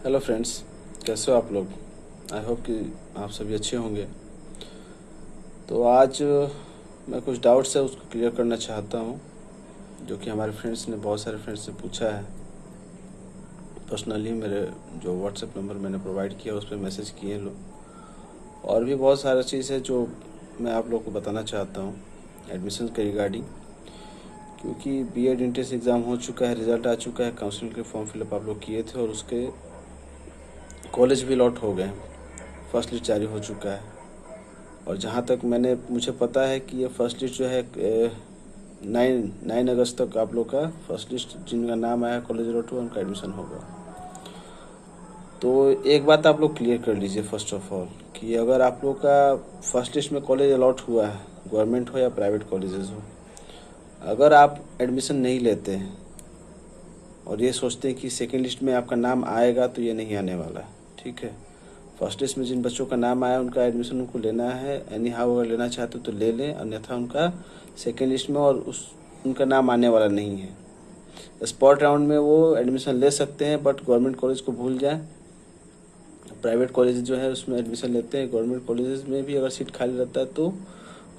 Hello friends, कैसे हो आप लोग। आई होप कि आप सभी अच्छे होंगे। तो आज मैं कुछ डाउट्स है उसको क्लियर करना चाहता हूँ, जो कि हमारे फ्रेंड्स ने, बहुत सारे फ्रेंड्स ने पूछा है। पर्सनली मेरे जो व्हाट्सएप नंबर मैंने प्रोवाइड किया उस पर मैसेज किए लोग। और भी बहुत सारा चीज़ है जो मैं आप लोग को बताना चाहता हूँ एडमिशन के रिगार्डिंग। क्योंकि बीएड एंट्रेंस एग्ज़ाम हो चुका है, रिज़ल्ट आ चुका है, काउंसलिंग के फॉर्म फिलअप आप लोग किए थे और उसके कॉलेज भी लॉट हो गए हैं। फर्स्ट लिस्ट जारी हो चुका है। और जहाँ तक मुझे पता है कि ये फर्स्ट लिस्ट जो है 9 अगस्त तक आप लोग का फर्स्ट लिस्ट जिनका नाम आया कॉलेज लॉट हुआ उनका एडमिशन होगा। तो एक बात आप लोग क्लियर कर लीजिए फर्स्ट ऑफ ऑल, कि अगर आप लोग का फर्स्ट लिस्ट में कॉलेज अलॉट हुआ है, गवर्नमेंट हो या प्राइवेट कॉलेजेस हो, अगर आप एडमिशन नहीं लेते हैं और ये सोचते हैं कि सेकेंड लिस्ट में आपका नाम आएगा, तो ये नहीं आने वाला है। ठीक है, फर्स्ट लिस्ट में जिन बच्चों का नाम आया उनका एडमिशन उनको लेना है। एनी हाउ अगर लेना चाहते हो तो ले लें, अन्यथा उनका सेकेंड लिस्ट में और उनका नाम आने वाला नहीं है। स्पॉट राउंड में वो एडमिशन ले सकते हैं, बट गवर्नमेंट कॉलेज को भूल जाए। प्राइवेट कॉलेज जो है उसमें एडमिशन लेते हैं। गवर्नमेंट कॉलेज में भी अगर सीट खाली रहता है तो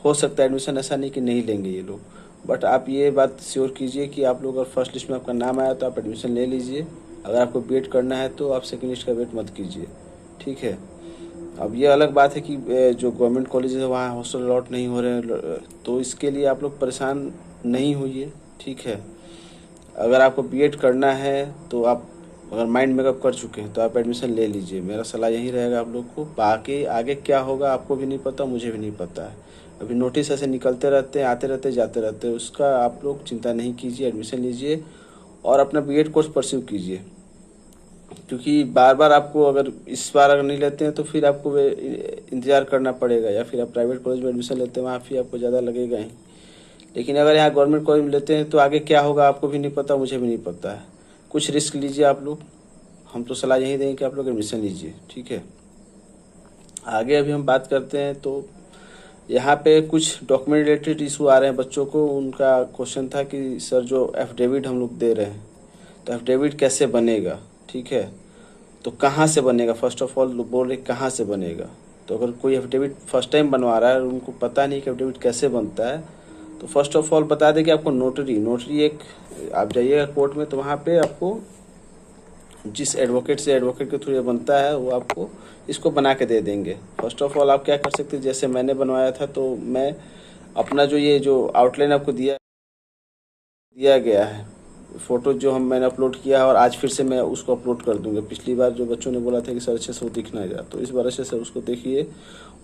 हो सकता है एडमिशन, ऐसा नहीं कि नहीं लेंगे ये लोग। बट आप ये बात श्योर कीजिए कि आप लोग अगर फर्स्ट लिस्ट में आपका नाम आया तो आप एडमिशन ले लीजिए। अगर आपको वेट करना है तो आप सेकेंड लिस्ट का वेट मत कीजिए। ठीक है। अब ये अलग बात है कि जो गवर्नमेंट कॉलेज है वहाँ हॉस्टल अलॉट नहीं हो रहे हैं, तो इसके लिए आप लोग परेशान नहीं होइए। ठीक है। अगर आपको बीएड करना है तो आप अगर माइंड मेकअप कर चुके हैं तो आप एडमिशन ले लीजिए। मेरा सलाह यही रहेगा आप लोग को। बाकी आगे क्या होगा आपको भी नहीं पता, मुझे भी नहीं पता है। अभी नोटिस ऐसे निकलते रहते हैं, आते रहते जाते रहते हैं, उसका आप लोग चिंता नहीं कीजिए। एडमिशन लीजिए और अपना बीएड कोर्स परस्यू कीजिए। क्योंकि बार बार आपको अगर इस बार अगर नहीं लेते हैं तो फिर आपको इंतज़ार करना पड़ेगा, या फिर आप प्राइवेट कॉलेज में एडमिशन लेते हैं वहाँ फी आपको ज़्यादा लगेगा ही। लेकिन अगर यहाँ गवर्नमेंट कॉलेज में लेते हैं तो आगे क्या होगा आपको भी नहीं पता, मुझे भी नहीं पता है। कुछ रिस्क लीजिए आप लोग। हम तो सलाह यही देंगे कि आप लोग एडमिशन लीजिए। ठीक है। आगे अभी हम बात करते हैं तो यहाँ पे कुछ डॉक्यूमेंट रिलेटेड इशू आ रहे हैं बच्चों को। उनका क्वेश्चन था कि सर जो एफिडेविट हम लोग दे रहे हैं तो एफिडेविट कैसे बनेगा। ठीक है, तो कहाँ से बनेगा, फर्स्ट ऑफ ऑल बोल रहे कहाँ से बनेगा। तो अगर कोई एफिडेविट फर्स्ट टाइम बनवा रहा है और उनको पता नहीं कि एफिडेविट कैसे बनता है, तो फर्स्ट ऑफ ऑल बता दें कि आपको नोटरी एक, आप जाइएगा कोर्ट में तो वहाँ पे आपको जिस एडवोकेट से एडवोकेट के थ्रू ये बनता है वो आपको इसको बना के दे देंगे। फर्स्ट ऑफ ऑल आप क्या कर सकते हैं, जैसे मैंने बनवाया था तो मैं अपना जो ये जो आउटलाइन आपको दिया दिया गया है, फ़ोटो जो मैंने अपलोड किया है और आज फिर से मैं उसको अपलोड कर दूंगा। पिछली बार जो बच्चों ने बोला था कि सर अच्छे से वो दिख ना जाए, तो इस बार अच्छे से उसको देखिए,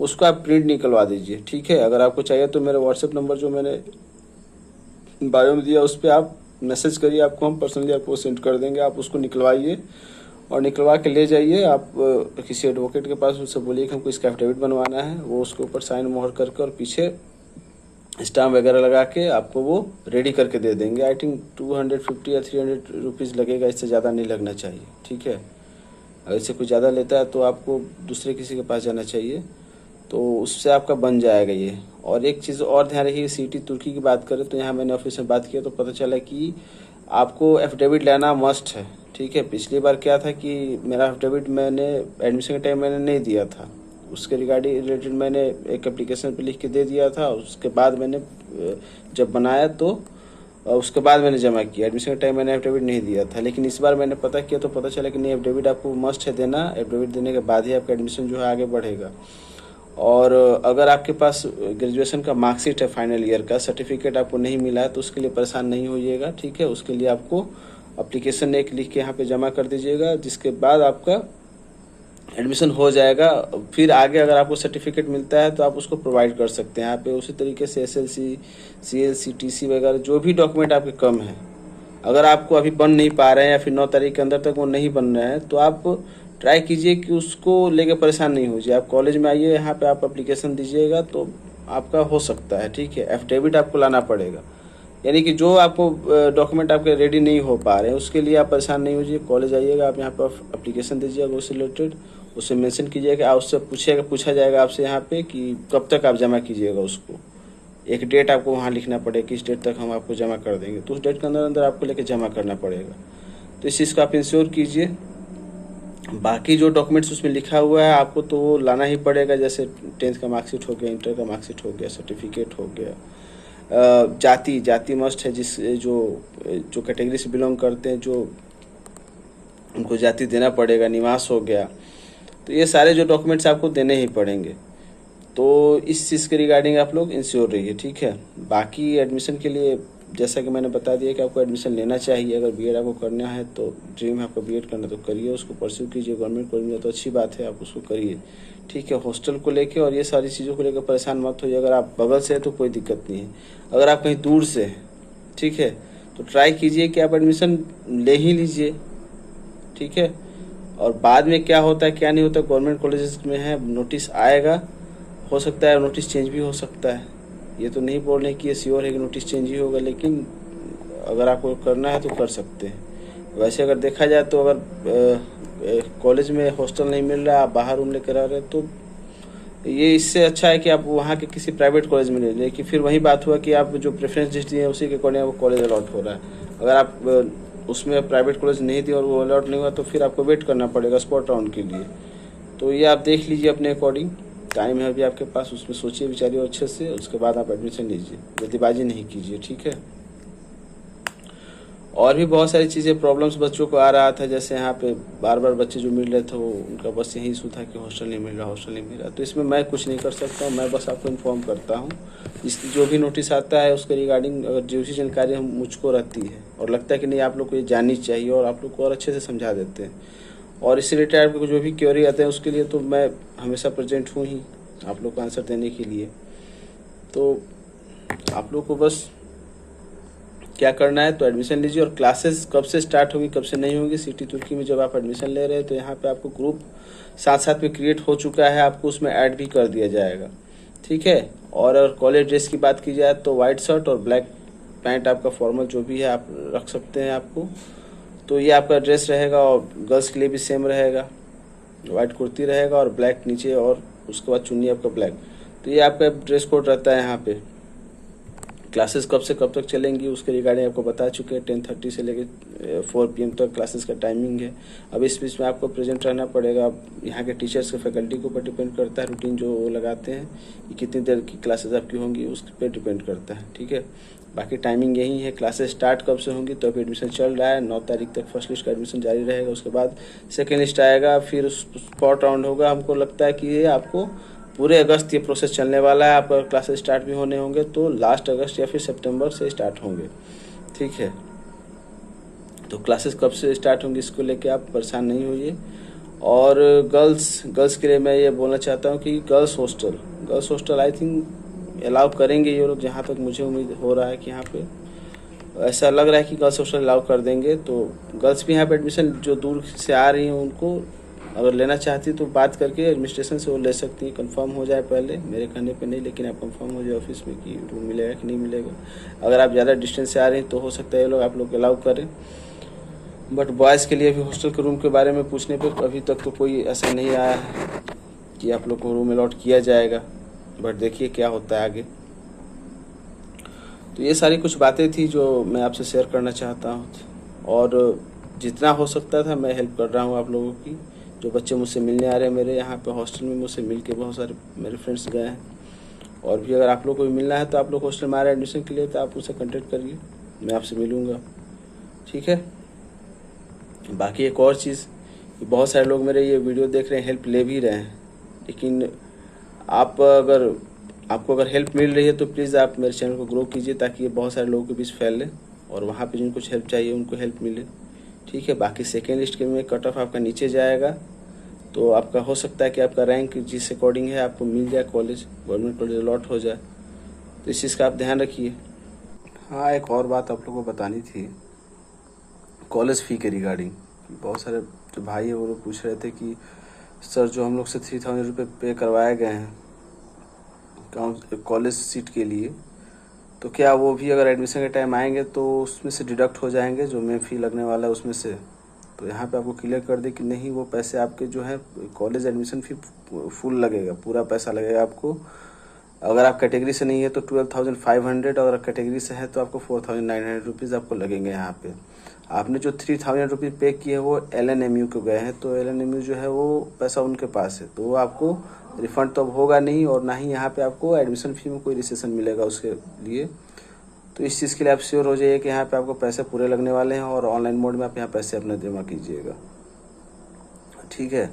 उसको आप प्रिंट निकलवा दीजिए। ठीक है। अगर आपको चाहिए तो मेरे व्हाट्सएप नंबर जो मैंने बायो में दिया उस पर आप मैसेज करिए, आपको हम पर्सनली आपको सेंड कर देंगे। आप उसको निकलवाइए और निकलवा के ले जाइए आप किसी एडवोकेट के पास। उससे बोलिए कि हमको इसका एफिडेविट बनवाना है, वो उसके ऊपर साइन मोहर करके और पीछे स्टाम्प वगैरह लगा के आपको वो रेडी करके दे देंगे। आई थिंक 250 या 300 रुपीज़ लगेगा, इससे ज़्यादा नहीं लगना चाहिए। ठीक है। अगर इससे कुछ ज़्यादा लेता है तो आपको दूसरे किसी के पास जाना चाहिए, तो उससे आपका बन जाएगा ये। और एक चीज़ और ध्यान रखिए, सीटी तुर्की की बात करें तो यहाँ मैंने ऑफिस में बात किया तो पता चला कि आपको एफिडेविट लेना मस्ट है। ठीक है। पिछली बार क्या था कि मेरा एफिडेविट मैंने एडमिशन के टाइम मैंने नहीं दिया था, उसके रिगार्डिंग रिलेटेड मैंने एक एप्लीकेशन पे लिख के दे दिया था। उसके बाद मैंने जब बनाया तो उसके बाद मैंने जमा किया। एडमिशन के टाइम मैंने एफिडेविट नहीं दिया था, लेकिन इस बार मैंने पता किया तो पता चला कि नहीं, एफिडेविट आपको मस्ट है देना। एफिडेविट देने के बाद ही आपका एडमिशन जो है आगे बढ़ेगा। और अगर आपके पास ग्रेजुएशन का मार्कशीट है, फाइनल ईयर का सर्टिफिकेट आपको नहीं मिला है तो उसके लिए परेशान नहीं होइएगा। ठीक है। उसके लिए आपको अप्लीकेशन एक लिख के यहाँ पे जमा कर दीजिएगा, जिसके बाद आपका एडमिशन हो जाएगा। फिर आगे अगर आपको सर्टिफिकेट मिलता है तो आप उसको प्रोवाइड कर सकते हैं यहाँ पे। उसी तरीके से एसएलसी, सीएलसी, टीसी वगैरह जो भी डॉक्यूमेंट आपके कम है, अगर आपको अभी बन नहीं पा रहे हैं या फिर 9 तारीख के अंदर तक वो नहीं बन रहे हैं, तो आप ट्राई कीजिए कि उसको लेके परेशान नहीं होइए। आप कॉलेज में आइए, यहाँ पे आप अप्लीकेशन दीजिएगा तो आपका हो सकता है। ठीक है। एफिडेविट आपको लाना पड़ेगा, यानी कि जो आपको डॉक्यूमेंट आपके रेडी नहीं हो पा रहे हैं उसके लिए आप परेशान नहीं होइए। कॉलेज आइएगा, आप यहाँ पर अप्लीकेशन दीजिएगा उससे रिलेटेड, उससे मेंशन कीजिएगा, उससे पूछा जाएगा आपसे यहाँ पे कि कब तक आप जमा कीजिएगा उसको। एक डेट आपको वहाँ लिखना पड़ेगा कि इस डेट तक हम आपको जमा कर देंगे, तो उस डेट के अंदर अंदर आपको लेके जमा करना पड़ेगा। तो इस चीज़ को आप इंश्योर कीजिए। बाकी जो डॉक्यूमेंट्स उसमें लिखा हुआ है आपको तो वो लाना ही पड़ेगा, जैसे 10th का मार्कशीट हो गया, इंटर का मार्कशीट हो गया, सर्टिफिकेट हो गया। जाति जाति मस्ट है, जिस जो जो कैटेगरी से बिलोंग करते हैं, जो उनको जाति देना पड़ेगा। निवास हो गया। तो ये सारे जो डॉक्यूमेंट्स आपको देने ही पड़ेंगे। तो इस चीज़ के रिगार्डिंग आप लोग इंश्योर रहिए, ठीक है। बाकी एडमिशन के लिए जैसा कि मैंने बता दिया कि आपको एडमिशन लेना चाहिए। अगर बीएड आपको करना है तो ड्रीम है आपका बीएड करना, तो करिए, उसको परस्यू कीजिए। गवर्नमेंट कॉलेज में तो अच्छी बात है, आप उसको करिए, ठीक है। हॉस्टल को लेके और ये सारी चीज़ों को लेकर परेशान मत होइए। अगर आप बगल से है तो कोई दिक्कत नहीं है। अगर आप कहीं दूर से है, ठीक है, तो ट्राई कीजिए कि आप एडमिशन ले ही लीजिए, ठीक है। और बाद में क्या होता है क्या नहीं होता, गवर्नमेंट कॉलेजेस में है, नोटिस आएगा, हो सकता है नोटिस चेंज भी हो सकता है। ये तो नहीं बोल रहे कि ये श्योर है कि नोटिस चेंज ही होगा, लेकिन अगर आपको करना है तो कर सकते हैं। वैसे अगर देखा जाए तो अगर कॉलेज में हॉस्टल नहीं मिल रहा, आप बाहर रूम लेकर आ रहे हैं, तो ये इससे अच्छा है कि आप वहाँ के किसी प्राइवेट कॉलेज में ले लें। कि फिर वही बात हुआ कि आप जो प्रेफरेंस लिस्ट दिए उसी के अकॉर्डिंग वो कॉलेज अलॉट हो रहा है। अगर आप उसमें प्राइवेट कॉलेज नहीं दिए और वो अलॉट नहीं हुआ तो फिर आपको वेट करना पड़ेगा स्पॉट राउंड के लिए। तो ये आप देख लीजिए अपने अकॉर्डिंग, टाइम है अभी आपके पास, उसमें सोचिए विचारिए अच्छे से, उसके बाद आप एडमिशन लीजिए, जल्दीबाजी नहीं कीजिए, ठीक है। और भी बहुत सारी चीज़ें प्रॉब्लम्स बच्चों को आ रहा था, जैसे यहाँ पे बार बार बच्चे जो मिल रहे थे वो उनका बस यही इशू था कि हॉस्टल नहीं मिल रहा, हॉस्टल नहीं मिल रहा। तो इसमें मैं कुछ नहीं कर सकता हूँ, मैं बस आपको इन्फॉर्म करता हूँ। इस जो भी नोटिस आता है उसके रिगार्डिंग अगर जो भी जानकारी हम मुझको रहती है और लगता है कि नहीं आप लोग को ये जाननी चाहिए, और आप लोग को और अच्छे से समझा देते हैं। और इससे रिलेटेड आपको जो भी क्वेरी आते हैं उसके लिए तो मैं हमेशा प्रेजेंट हूँ ही आप लोग को आंसर देने के लिए। तो आप लोग को बस क्या करना है, तो एडमिशन लीजिए। और क्लासेस कब से स्टार्ट होगी कब से नहीं होगी, सिटी तुर्की में जब आप एडमिशन ले रहे हैं तो यहाँ पे आपको ग्रुप साथ साथ में क्रिएट हो चुका है, आपको उसमें ऐड भी कर दिया जाएगा, ठीक है। और अगर कॉलेज ड्रेस की बात की जाए तो वाइट शर्ट और ब्लैक पैंट आपका फॉर्मल जो भी है आप रख सकते हैं आपको। तो ये आपका ड्रेस रहेगा, और गर्ल्स के लिए भी सेम रहेगा, वाइट कुर्ती रहेगा और ब्लैक नीचे, और उसके बाद चुन्नी आपका ब्लैक। तो ये आपका ड्रेस कोड रहता है यहाँ पे। क्लासेस कब से कब तक चलेंगी उसके रिगार्डिंग आपको बता चुके हैं। 10:30 से लेकर 4 PM तक क्लासेस का टाइमिंग है। अब इस बीच में आपको प्रेजेंट रहना पड़ेगा। अब यहाँ के टीचर्स के फैकल्टी के ऊपर डिपेंड करता है, रूटीन जो वो लगाते हैं कि कितनी देर की क्लासेस आपकी होंगी उस पर डिपेंड करता है, ठीक है। बाकी टाइमिंग यही है। क्लासेस स्टार्ट कब से होंगी, तो अभी एडमिशन चल रहा है, 9 तारीख तक फर्स्ट लिस्ट का एडमिशन जारी रहेगा। उसके बाद सेकेंड लिस्ट आएगा, फिर स्पॉट राउंड होगा। हमको लगता है कि ये आपको पूरे अगस्त ये प्रोसेस चलने वाला है। आपका क्लासेस स्टार्ट भी होने होंगे तो लास्ट अगस्त या फिर सितंबर से स्टार्ट होंगे, ठीक है। तो क्लासेस कब से स्टार्ट होंगी इसको लेके आप परेशान नहीं होइए। और गर्ल्स के लिए मैं ये बोलना चाहता हूँ कि girls hostel I think allow करेंगे ये लोग, जहाँ तक मुझे उम्मीद हो रहा है कि यहाँ पे ऐसा लग रहा है कि गर्ल्स हॉस्टल अलाउ कर देंगे। तो गर्ल्स भी यहाँ पे एडमिशन जो दूर से आ रही हैं उनको अगर लेना चाहती तो बात करके एडमिनिस्ट्रेशन से वो ले सकती है। कंफर्म हो जाए पहले, मेरे कहने पे नहीं, लेकिन आप कंफर्म हो जाए ऑफिस में कि रूम मिलेगा कि नहीं मिलेगा। अगर आप ज़्यादा डिस्टेंस से आ रहे हैं तो हो सकता है ये लोग आप लोग अलाउ करें। बट बॉयज़ के लिए भी हॉस्टल के रूम के बारे में पूछने पर अभी तक तो कोई ऐसा नहीं आया है कि आप लोग को रूम अलॉट किया जाएगा। बट देखिए क्या होता है आगे। तो ये सारी कुछ बातें थी जो मैं आपसे शेयर करना चाहता हूँ, और जितना हो सकता था मैं हेल्प कर रहा हूँ आप लोगों की। जो बच्चे मुझसे मिलने आ रहे हैं मेरे यहाँ पे हॉस्टल में, मुझसे मिल के बहुत सारे मेरे फ्रेंड्स गए हैं। और भी अगर आप लोग को भी मिलना है तो आप लोग हॉस्टल में आ रहे हैं एडमिशन के लिए तो आप मुझसे कॉन्टेक्ट करिए, मैं आपसे मिलूँगा, ठीक है। बाकी एक और चीज़, बहुत सारे लोग मेरे ये वीडियो देख रहे हैं, हेल्प ले भी रहे हैं, लेकिन आपको अगर हेल्प मिल रही है तो प्लीज़ आप मेरे चैनल को ग्रो कीजिए ताकि ये बहुत सारे लोगों के बीच फैले और वहाँ पे जिनको हेल्प चाहिए उनको हेल्प मिले, ठीक है। बाकी सेकेंड लिस्ट के में कट ऑफ आपका नीचे जाएगा तो आपका हो सकता है कि आपका रैंक जिस अकॉर्डिंग है आपको मिल जाए कॉलेज, गवर्नमेंट कॉलेज अलॉट हो जाए। तो इस चीज़ का आप ध्यान रखिए। हाँ, एक और बात आप लोगों को बतानी थी कॉलेज फ़ी के रिगार्डिंग। बहुत सारे जो भाई है वो लोग पूछ रहे थे कि सर जो हम लोग से 3000 रुपये पे करवाए गए हैं कॉलेज सीट के लिए, तो क्या वो भी अगर एडमिशन के टाइम आएंगे तो उसमें से डिडक्ट हो जाएंगे जो मेन फ़ी लगने वाला है उसमें से। तो यहाँ पे आपको क्लियर कर दे कि नहीं, वो पैसे आपके जो है कॉलेज एडमिशन फ़ी फुल लगेगा, पूरा पैसा लगेगा आपको। अगर आप कैटेगरी से नहीं है तो 12,500, अगर कैटेगरी से है तो आपको 4,900 रुपीज़ आपको लगेंगे यहाँ पे। आपने जो 3000 रुपीज़ पे किए वो LNMU को गए हैं, तो LNMU जो है वो पैसा उनके पास है, तो वो आपको रिफ़ंड तो अब होगा नहीं, और ना ही यहाँ पे आपको एडमिशन फ़ी में कोई रिसेशन मिलेगा उसके लिए। तो इस चीज़ के लिए आप श्योर हो जाइए कि यहाँ पे आपको पैसे पूरे लगने वाले हैं, और ऑनलाइन मोड में आप यहाँ पैसे अपने जमा कीजिएगा, ठीक है।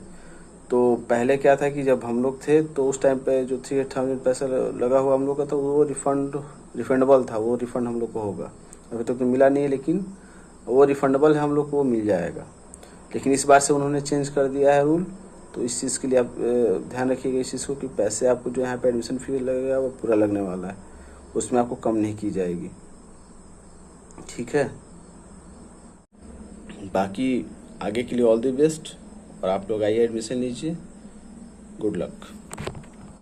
तो पहले क्या था कि जब हम लोग थे तो उस टाइम पे जो 3000 पैसा लगा हुआ हम लोग का, तो वो रिफंडेबल था, वो रिफ़ंड हम लोग को होगा। अभी तक तो मिला नहीं है, लेकिन वो रिफंडेबल है, हम लोग को वो मिल जाएगा। लेकिन इस बार से उन्होंने चेंज कर दिया है रूल, तो इस चीज़ के लिए आप ध्यान रखिएगा इस चीज़ को, कि पैसे आपको जो यहाँ पे एडमिशन फ़ी लगेगा वो पूरा लगने वाला है, उसमें आपको कम नहीं की जाएगी, ठीक है। बाकी आगे के लिए ऑल द बेस्ट, और आप लोग आइए एडमिशन लीजिए। Good luck.